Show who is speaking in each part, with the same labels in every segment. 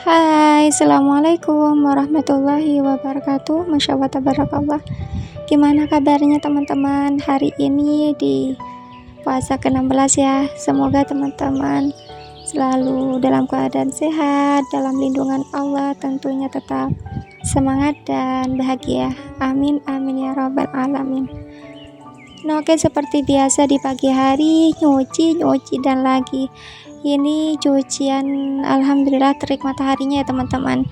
Speaker 1: Hai, assalamualaikum warahmatullahi wabarakatuh. Masya Allah, tabarakallah. Gimana kabarnya teman-teman hari ini di puasa ke-16 ya? Semoga teman-teman selalu dalam keadaan sehat, dalam lindungan Allah, tentunya tetap semangat dan bahagia. Amin, amin ya rabbal alamin. Nah, oke, seperti biasa di pagi hari nyuci dan lagi ini cucian, alhamdulillah terik mataharinya ya teman-teman.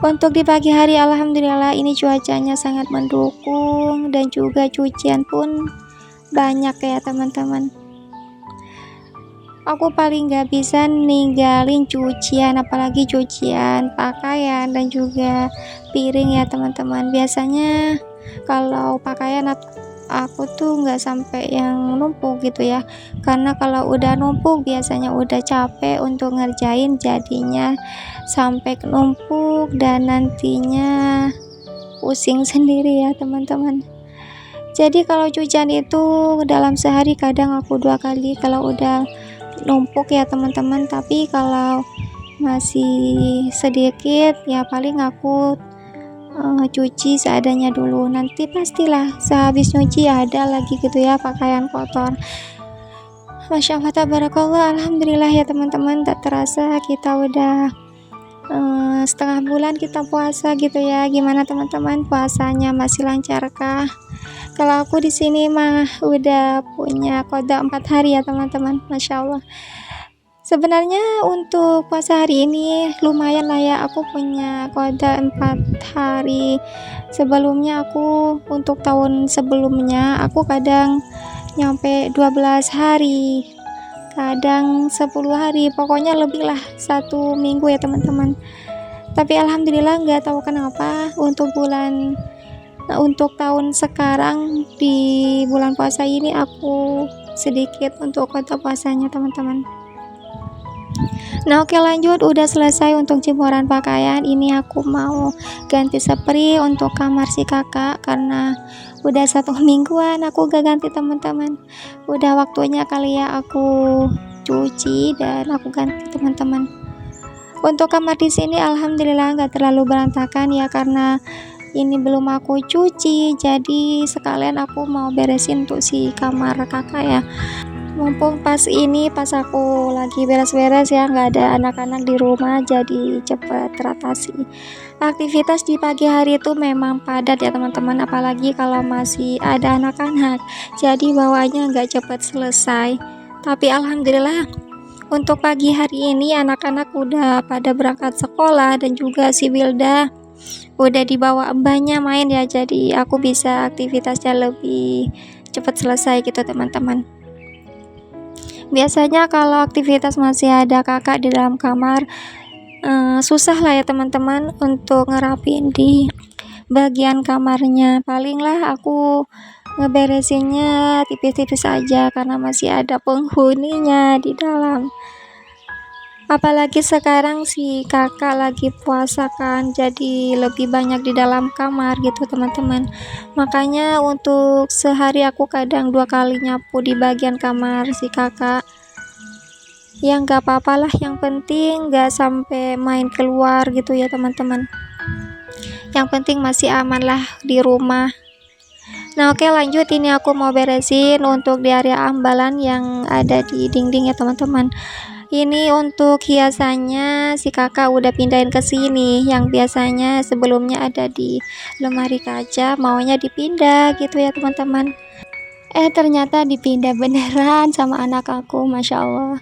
Speaker 1: Untuk di pagi hari alhamdulillah ini cuacanya sangat mendukung dan juga cucian pun banyak ya teman-teman. Aku paling gak bisa ninggalin cucian, apalagi cucian pakaian dan juga piring ya teman-teman. Biasanya kalau pakaian aku tuh nggak sampai yang numpuk gitu ya, karena kalau udah numpuk biasanya udah capek untuk ngerjain, jadinya sampai numpuk dan nantinya pusing sendiri ya teman-teman. Jadi kalau cucian itu dalam sehari kadang aku 2 kali kalau udah numpuk ya teman-teman, tapi kalau masih sedikit ya paling aku cuci seadanya dulu. Nanti pastilah sehabis nyuci ada lagi gitu ya pakaian kotor. Masya Allah, tabarakallah, alhamdulillah ya teman-teman. Tak terasa kita udah setengah bulan kita puasa gitu ya. Gimana teman-teman, puasanya masih lancarkah? Kalau aku di sini mah udah punya qada 4 hari ya teman-teman. Masya Allah. Sebenarnya untuk puasa hari ini lumayan lah ya, aku punya qada 4 hari. Sebelumnya aku untuk tahun sebelumnya aku kadang nyampe 12 hari, kadang 10 hari, pokoknya lebih lah 1 minggu ya teman-teman. Tapi alhamdulillah nggak tahu kenapa untuk tahun sekarang di bulan puasa ini aku sedikit untuk qada puasanya teman-teman. Nah, oke, lanjut, udah selesai untuk jemuran pakaian. Ini aku mau ganti spray untuk kamar si kakak karena udah 1 mingguan aku gak ganti teman-teman. Udah waktunya kali ya aku cuci dan aku ganti teman-teman. Untuk kamar di sini alhamdulillah gak terlalu berantakan ya, karena ini belum aku cuci, jadi sekalian aku mau beresin untuk si kamar kakak ya. Mumpung pas aku lagi beres-beres ya, nggak ada anak-anak di rumah, jadi cepat teratasi. Aktivitas di pagi hari itu memang padat ya teman-teman, apalagi kalau masih ada anak-anak, jadi bawaannya nggak cepat selesai. Tapi alhamdulillah untuk pagi hari ini anak-anak udah pada berangkat sekolah dan juga si Wilda udah dibawa mbahnya main ya, jadi aku bisa aktivitasnya lebih cepat selesai gitu teman-teman. Biasanya kalau aktivitas masih ada kakak di dalam kamar, susah lah ya teman-teman untuk ngerapin di bagian kamarnya. Palinglah aku ngeberesinnya tipis-tipis aja karena masih ada penghuninya di dalam. Apalagi sekarang si kakak lagi puasa kan, jadi lebih banyak di dalam kamar gitu teman-teman. Makanya untuk sehari aku kadang 2 kali nyapu di bagian kamar si kakak. Ya nggak apa-apa lah, yang penting nggak sampai main keluar gitu ya teman-teman. Yang penting masih aman lah di rumah. Nah, oke, lanjut, ini aku mau beresin untuk di area ambalan yang ada di dinding ya teman-teman. Ini untuk hiasannya si kakak udah pindahin ke sini, yang biasanya sebelumnya ada di lemari kaca, maunya dipindah gitu ya teman-teman. Ternyata dipindah beneran sama anak aku, Masya Allah.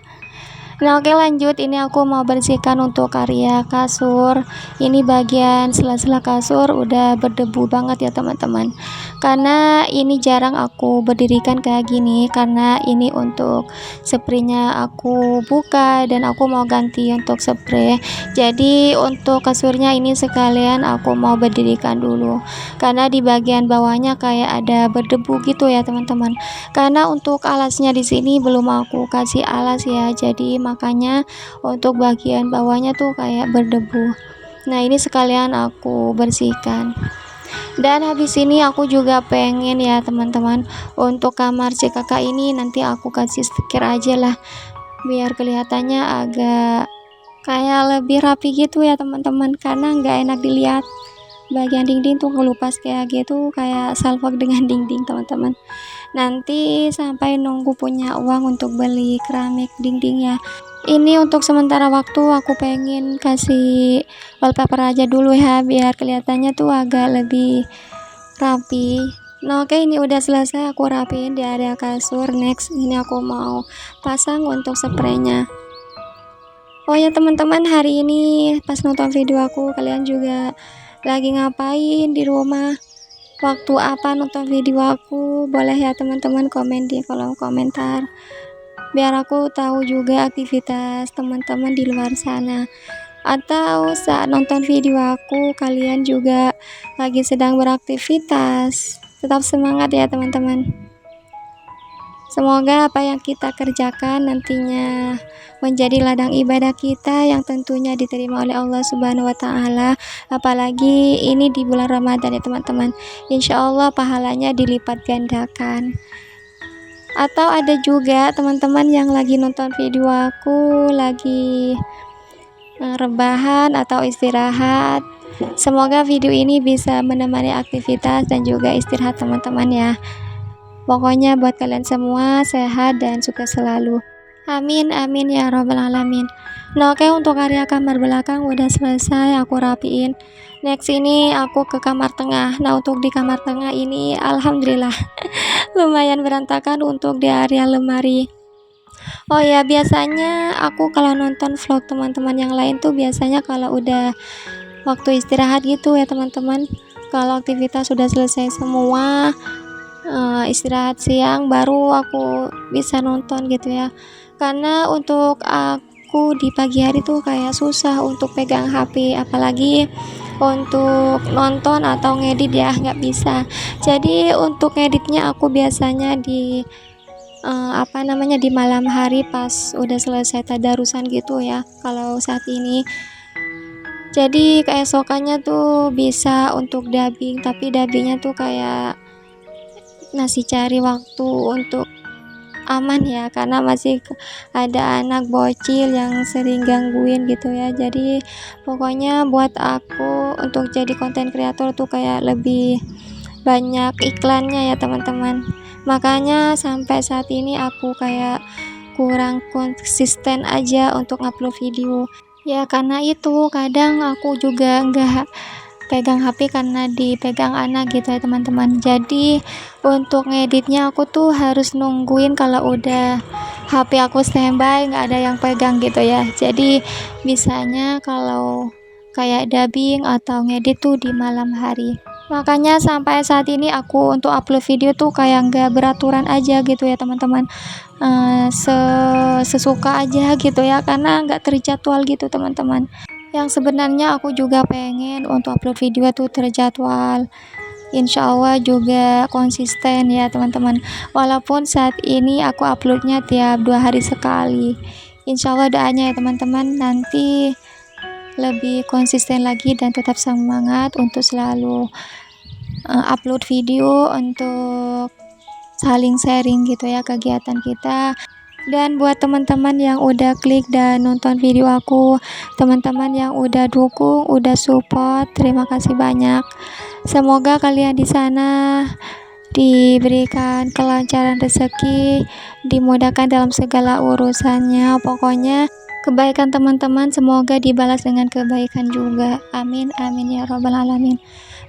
Speaker 1: Nah, oke, lanjut, ini aku mau bersihkan untuk area kasur. Ini bagian sela-sela kasur udah berdebu banget ya teman-teman, karena ini jarang aku berdirikan kayak gini, karena ini untuk spraynya aku buka dan aku mau ganti untuk spray. Jadi untuk kasurnya ini sekalian aku mau berdirikan dulu, karena di bagian bawahnya kayak ada berdebu gitu ya teman-teman. Karena untuk alasnya di sini belum aku kasih alas ya, jadi makanya untuk bagian bawahnya tuh kayak berdebu. Nah, ini sekalian aku bersihkan. Dan habis ini aku juga pengen ya teman-teman, untuk kamar si kakak ini nanti aku kasih stiker aja lah biar kelihatannya agak kayak lebih rapi gitu ya teman-teman, karena nggak enak dilihat bagian dinding tuh ngelupas kayak gitu, kayak salfok dengan dinding teman-teman. Nanti sampai nunggu punya uang untuk beli keramik dinding ya. Ini untuk sementara waktu aku pengen kasih wallpaper aja dulu ya, biar kelihatannya tuh agak lebih rapi. Nah oke, ini udah selesai aku rapiin di area kasur. Next ini aku mau pasang untuk spraynya. Oh ya teman-teman, hari ini pas nonton video aku, kalian juga lagi ngapain di rumah? Waktu apa nonton video aku? Boleh ya teman-teman komen di kolom komentar, biar aku tahu juga aktivitas teman-teman di luar sana. Atau saat nonton video aku, kalian juga lagi sedang beraktivitas. Tetap semangat ya teman-teman. Semoga apa yang kita kerjakan nantinya menjadi ladang ibadah kita yang tentunya diterima oleh Allah Subhanahu wa Ta'ala. Apalagi ini di bulan Ramadan ya teman-teman. Insya Allah pahalanya dilipat gandakan. Atau ada juga teman-teman yang lagi nonton video aku, lagi rebahan atau istirahat. Semoga video ini bisa menemani aktivitas dan juga istirahat teman-teman ya. Pokoknya buat kalian semua sehat dan sukses selalu. Amin amin ya robbal alamin. Nah oke, untuk area kamar belakang udah selesai aku rapiin. Next ini aku ke kamar tengah. Nah untuk di kamar tengah ini alhamdulillah lumayan berantakan untuk di area lemari. Oh ya, biasanya aku kalau nonton vlog teman-teman yang lain tuh biasanya kalau udah waktu istirahat gitu ya teman-teman, kalau aktivitas sudah selesai semua, istirahat siang baru aku bisa nonton gitu ya. Karena untuk aku di pagi hari tuh kayak susah untuk pegang HP, apalagi untuk nonton atau ngedit ya nggak bisa. Jadi untuk ngeditnya aku biasanya di di malam hari pas udah selesai tadarusan gitu ya kalau saat ini. Jadi keesokannya tuh bisa untuk dubbing, tapi dubbingnya tuh kayak masih cari waktu untuk aman ya, karena masih ada anak bocil yang sering gangguin gitu ya. Jadi pokoknya buat aku untuk jadi konten kreator tuh kayak lebih banyak iklannya ya teman-teman. Makanya sampai saat ini aku kayak kurang konsisten aja untuk upload video ya, karena itu kadang aku juga nggak pegang HP karena dipegang anak gitu ya teman-teman. Jadi untuk ngeditnya aku tuh harus nungguin kalau udah HP aku standby, nggak ada yang pegang gitu ya. Jadi bisanya kalau kayak dubbing atau ngedit tuh di malam hari. Makanya sampai saat ini aku untuk upload video tuh kayak nggak beraturan aja gitu ya teman-teman. Sesuka aja gitu ya, karena nggak terjadwal gitu teman-teman. Yang sebenarnya aku juga pengen untuk upload video tuh terjadwal, insya Allah juga konsisten ya teman-teman. Walaupun saat ini aku uploadnya tiap 2 hari sekali, insya Allah doanya ya teman-teman nanti lebih konsisten lagi dan tetap semangat untuk selalu upload video untuk saling sharing gitu ya kegiatan kita. Dan buat teman-teman yang udah klik dan nonton video aku, teman-teman yang udah dukung, udah support, terima kasih banyak. Semoga kalian di sana diberikan kelancaran rezeki, dimudahkan dalam segala urusannya. Pokoknya kebaikan teman-teman semoga dibalas dengan kebaikan juga. Amin amin ya robbal alamin.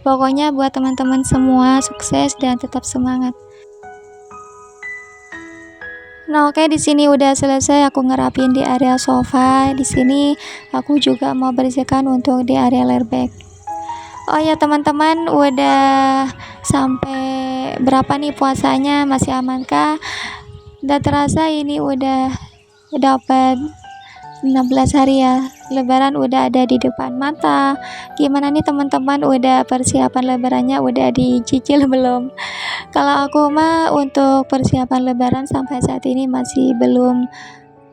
Speaker 1: Pokoknya buat teman-teman semua sukses dan tetap semangat. Nah oke, di sini udah selesai aku ngerapin di area sofa. Di sini aku juga mau bersihkan untuk di area airbag. Oh ya teman-teman, udah sampai berapa nih puasanya, masih amankah? Udah terasa ini udah dapat 16 hari ya, lebaran udah ada di depan mata. Gimana nih teman-teman, udah persiapan lebarannya udah dicicil belum? Kalau aku mah untuk persiapan lebaran sampai saat ini masih belum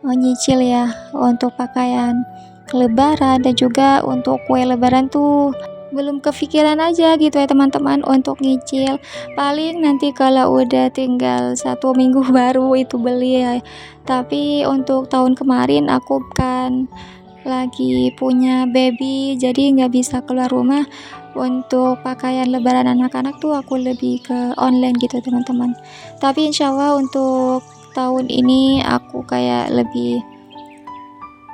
Speaker 1: nyicil ya, untuk pakaian lebaran dan juga untuk kue lebaran tuh belum kepikiran aja gitu ya teman-teman untuk nyicil. Paling nanti kalau udah tinggal 1 minggu baru itu beli ya. Tapi untuk tahun kemarin aku kan lagi punya baby, jadi nggak bisa keluar rumah. Untuk pakaian lebaran anak-anak tuh aku lebih ke online gitu teman-teman. Tapi insya Allah untuk tahun ini aku kayak lebih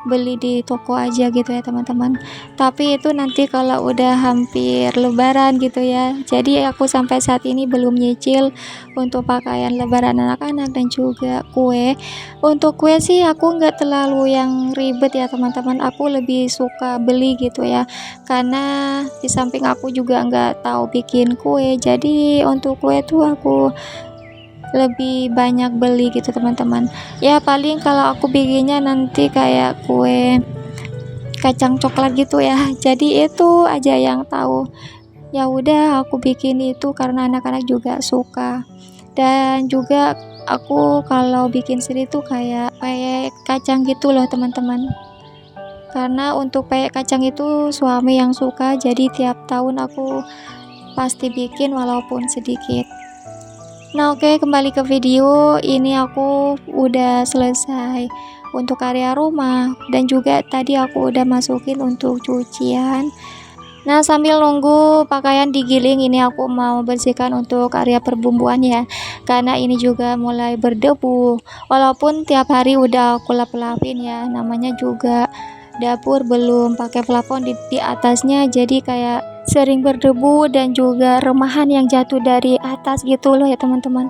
Speaker 1: beli di toko aja gitu ya teman-teman. Tapi itu nanti kalau udah hampir lebaran gitu ya. Jadi aku sampai saat ini belum nyicil untuk pakaian lebaran anak-anak dan juga kue. Untuk kue sih aku nggak terlalu yang ribet ya teman-teman, aku lebih suka beli gitu ya, karena di samping aku juga nggak tahu bikin kue, jadi untuk kue tuh aku lebih banyak beli gitu teman-teman. Ya paling kalau aku bikinnya nanti kayak kue kacang coklat gitu ya, jadi itu aja yang tahu. Ya udah aku bikin itu karena anak-anak juga suka. Dan juga aku kalau bikin sendiri tuh kayak peyek kacang gitu loh teman-teman, karena untuk peyek kacang itu suami yang suka, jadi tiap tahun aku pasti bikin walaupun sedikit. Nah oke, kembali ke video ini, aku udah selesai untuk area rumah dan juga tadi aku udah masukin untuk cucian. Nah sambil nunggu pakaian digiling ini aku mau bersihkan untuk area perbumbuan ya, karena ini juga mulai berdebu walaupun tiap hari udah aku lap-lapin ya, namanya juga dapur belum pakai plafon di atasnya, jadi kayak sering berdebu dan juga remahan yang jatuh dari atas gitu loh ya teman-teman,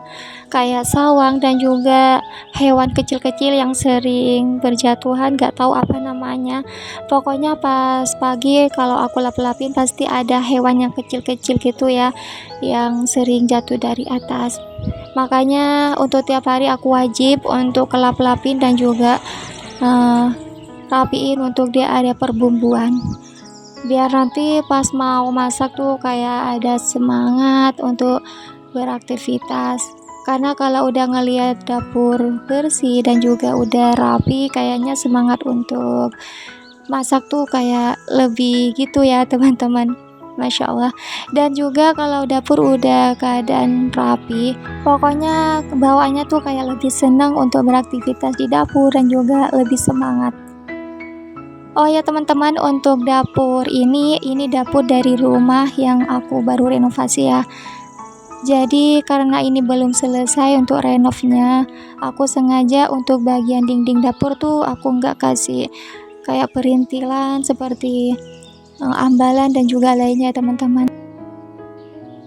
Speaker 1: kayak sawang dan juga hewan kecil-kecil yang sering berjatuhan, gak tahu apa namanya. Pokoknya pas pagi kalau aku lap-lapin pasti ada hewan yang kecil-kecil gitu ya, yang sering jatuh dari atas. Makanya untuk tiap hari aku wajib untuk lap-lapin dan juga eh, rapiin untuk di area perbumbuan, biar nanti pas mau masak tuh kayak ada semangat untuk beraktivitas. Karena kalau udah ngelihat dapur bersih dan juga udah rapi, kayaknya semangat untuk masak tuh kayak lebih gitu ya teman-teman. Masya Allah. Dan juga kalau dapur udah keadaan rapi, pokoknya kebawaannya tuh kayak lebih senang untuk beraktivitas di dapur dan juga lebih semangat. Oh ya teman-teman, untuk dapur ini dapur dari rumah yang aku baru renovasi ya. Jadi karena ini belum selesai untuk renovnya, aku sengaja untuk bagian dinding dapur tuh aku nggak kasih kayak perintilan seperti ambalan dan juga lainnya teman-teman.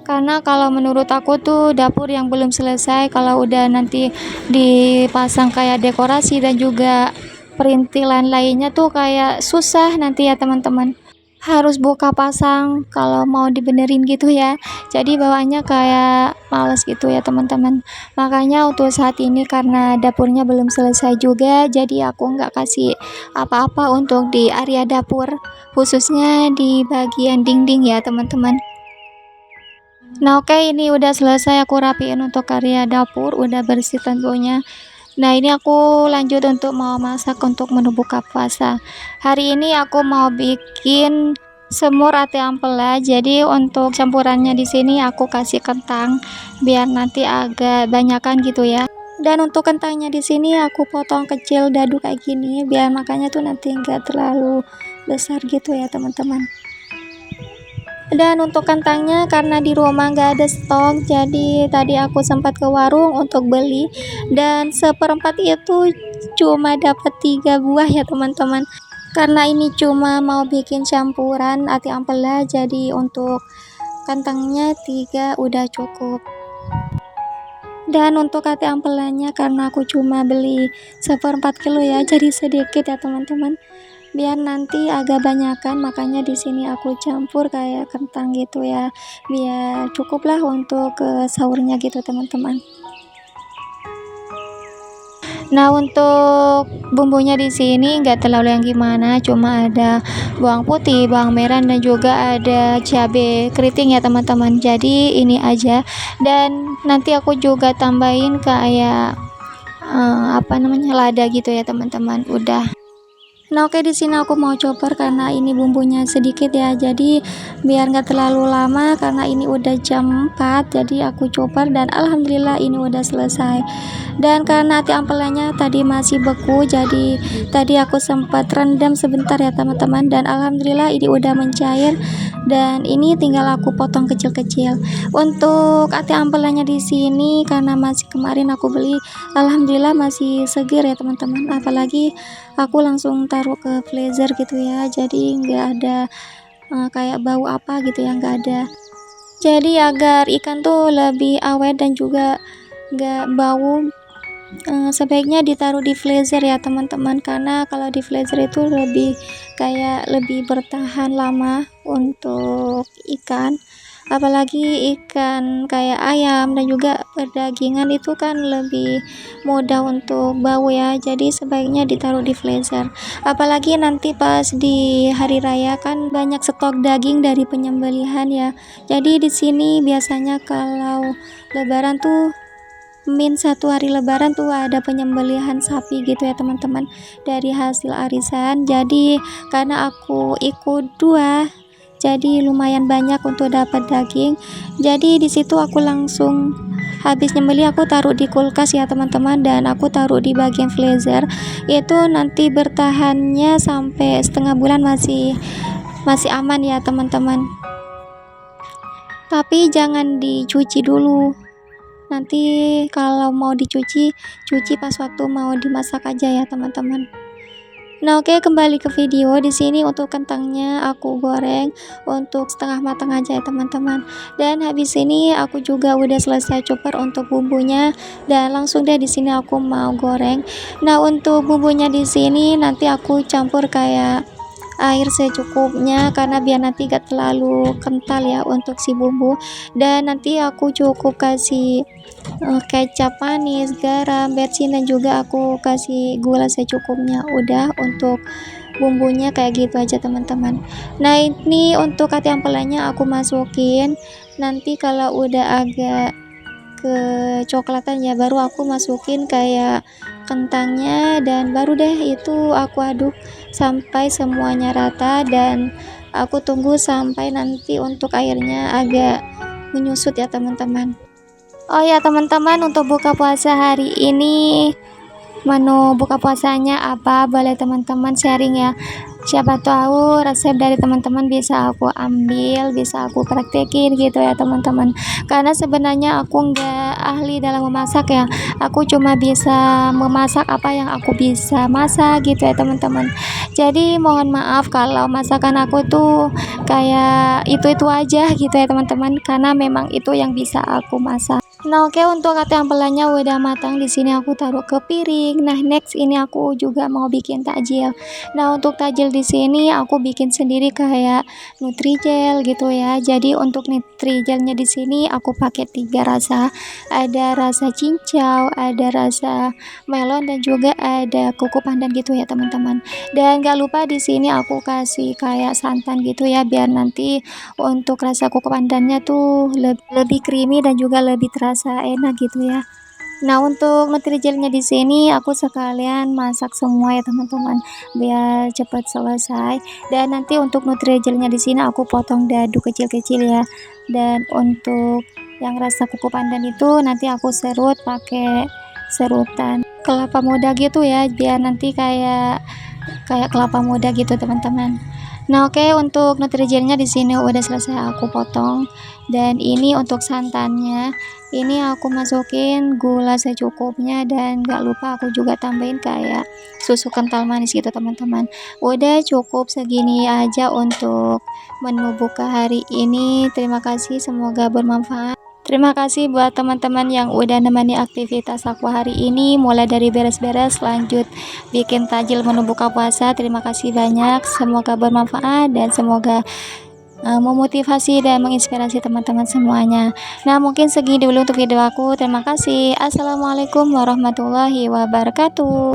Speaker 1: Karena kalau menurut aku tuh dapur yang belum selesai kalau udah nanti dipasang kayak dekorasi dan juga perintilan lainnya tuh kayak susah nanti ya teman-teman, harus buka pasang kalau mau dibenerin gitu ya, jadi bawaannya kayak males gitu ya teman-teman. Makanya untuk saat ini karena dapurnya belum selesai juga, jadi aku nggak kasih apa-apa untuk di area dapur, khususnya di bagian dinding ya teman-teman. Nah oke, ini udah selesai aku rapiin untuk area dapur, udah bersih tentunya. Nah ini aku lanjut untuk mau masak untuk menu buka puasa. Hari ini aku mau bikin semur ati ampela. Jadi untuk campurannya di sini aku kasih kentang biar nanti agak banyakan gitu ya. Dan untuk kentangnya di sini aku potong kecil dadu kayak gini biar makannya tuh nanti enggak terlalu besar gitu ya teman-teman. Dan untuk kentangnya karena di rumah nggak ada stok, jadi tadi aku sempat ke warung untuk beli dan seperempat itu cuma dapat 3 buah ya teman-teman. Karena ini cuma mau bikin campuran ati ampela, jadi untuk kentangnya 3 udah cukup. Dan untuk ati ampelanya karena aku cuma beli seperempat kilo ya, jadi sedikit ya teman-teman, biar nanti agak banyakan, makanya di sini aku campur kayak kentang gitu ya, biar cukup lah untuk ke sahurnya gitu teman-teman. Nah untuk bumbunya di sini nggak terlalu yang gimana, cuma ada bawang putih, bawang merah dan juga ada cabai keriting ya teman-teman, jadi ini aja. Dan nanti aku juga tambahin kayak apa namanya, lada gitu ya teman-teman, udah. Nah, oke, di sini aku mau chopper karena ini bumbunya sedikit ya. Jadi biar nggak terlalu lama karena ini udah jam 4, jadi aku chopper dan alhamdulillah ini udah selesai. Dan karena ati ampelnya tadi masih beku, jadi tadi aku sempat rendam sebentar ya teman-teman, dan alhamdulillah ini udah mencair dan ini tinggal aku potong kecil-kecil. Untuk ati ampelnya di sini karena masih kemarin aku beli, alhamdulillah masih seger ya teman-teman. Apalagi aku langsung taruh ke freezer gitu ya, jadi nggak ada kayak bau apa gitu ya, nggak ada. Jadi agar ikan tuh lebih awet dan juga nggak bau, sebaiknya ditaruh di freezer ya teman-teman, karena kalau di freezer itu lebih bertahan lama untuk ikan. Apalagi ikan kayak ayam dan juga perdagingan itu kan lebih mudah untuk bau ya, jadi sebaiknya ditaruh di freezer. Apalagi nanti pas di hari raya kan banyak stok daging dari penyembelihan ya, jadi di sini biasanya kalau lebaran tuh satu hari lebaran tuh ada penyembelihan sapi gitu ya teman-teman, dari hasil arisan. Jadi karena aku ikut dua, jadi lumayan banyak untuk dapat daging. Jadi di situ aku langsung habis nyembeli aku taruh di kulkas ya teman-teman, dan aku taruh di bagian freezer. Itu nanti bertahannya sampai setengah bulan masih masih aman ya teman-teman. Tapi jangan dicuci dulu. Nanti kalau mau dicuci, cuci pas waktu mau dimasak aja ya teman-teman. Nah, oke, kembali ke video. Di sini untuk kentangnya aku goreng untuk setengah matang aja ya teman-teman. Dan habis ini aku juga udah selesai chopper untuk bumbunya, dan langsung deh di sini aku mau goreng. Nah, untuk bumbunya di sini nanti aku campur kayak air secukupnya karena biar nanti gak terlalu kental ya untuk si bumbu. Dan nanti aku cukup kasih kecap manis, garam, betsin, dan juga aku kasih gula secukupnya. Udah untuk bumbunya kayak gitu aja teman-teman. Nah, ini untuk ati ampelanya aku masukin. Nanti kalau udah agak kecoklatan ya baru aku masukin kayak kentangnya, dan baru deh itu aku aduk sampai semuanya rata, dan aku tunggu sampai nanti untuk airnya agak menyusut ya teman-teman. Oh ya teman-teman, untuk buka puasa hari ini menu buka puasanya apa, boleh teman-teman sharing ya. Siapa tahu resep dari teman-teman bisa aku ambil, bisa aku praktekin gitu ya teman-teman. Karena sebenarnya aku nggak ahli dalam memasak ya, aku cuma bisa memasak apa yang aku bisa masak gitu ya teman-teman. Jadi mohon maaf kalau masakan aku tuh kayak itu aja gitu ya teman-teman, karena memang itu yang bisa aku masak. Nah, oke, untuk ati ampelanya udah matang. Di sini aku taruh ke piring. Nah, next ini aku juga mau bikin takjil. Nah, untuk takjil di sini aku bikin sendiri kayak Nutrijel gitu ya. Jadi untuk Nutrijelnya di sini aku pakai 3 rasa. Ada rasa cincau, ada rasa melon, dan juga ada kuku pandan gitu ya teman-teman. Dan gak lupa di sini aku kasih kayak santan gitu ya, biar nanti untuk rasa kuku pandannya tuh lebih creamy dan juga lebih terasa enak gitu ya. Nah, untuk Nutrijelnya di sini aku sekalian masak semua ya teman-teman, biar cepat selesai. Dan nanti untuk Nutrijelnya di sini aku potong dadu kecil-kecil ya. Dan untuk yang rasa kuku pandan itu nanti aku serut pakai serutan kelapa muda gitu ya, biar nanti kayak kelapa muda gitu teman-teman. Nah, oke, untuk Nutrijelnya di sini udah selesai aku potong. Dan ini untuk santannya, ini aku masukin gula secukupnya, dan gak lupa aku juga tambahin kayak susu kental manis gitu teman-teman. Udah cukup segini aja untuk menu buka hari ini. Terima kasih, semoga bermanfaat. Terima kasih buat teman-teman yang udah nemani aktivitas aku hari ini, mulai dari beres-beres lanjut bikin tajil menu buka puasa. Terima kasih banyak, semoga bermanfaat dan semoga memotivasi dan menginspirasi teman-teman semuanya. Nah, mungkin segini dulu untuk video aku. Terima kasih. Assalamualaikum warahmatullahi wabarakatuh.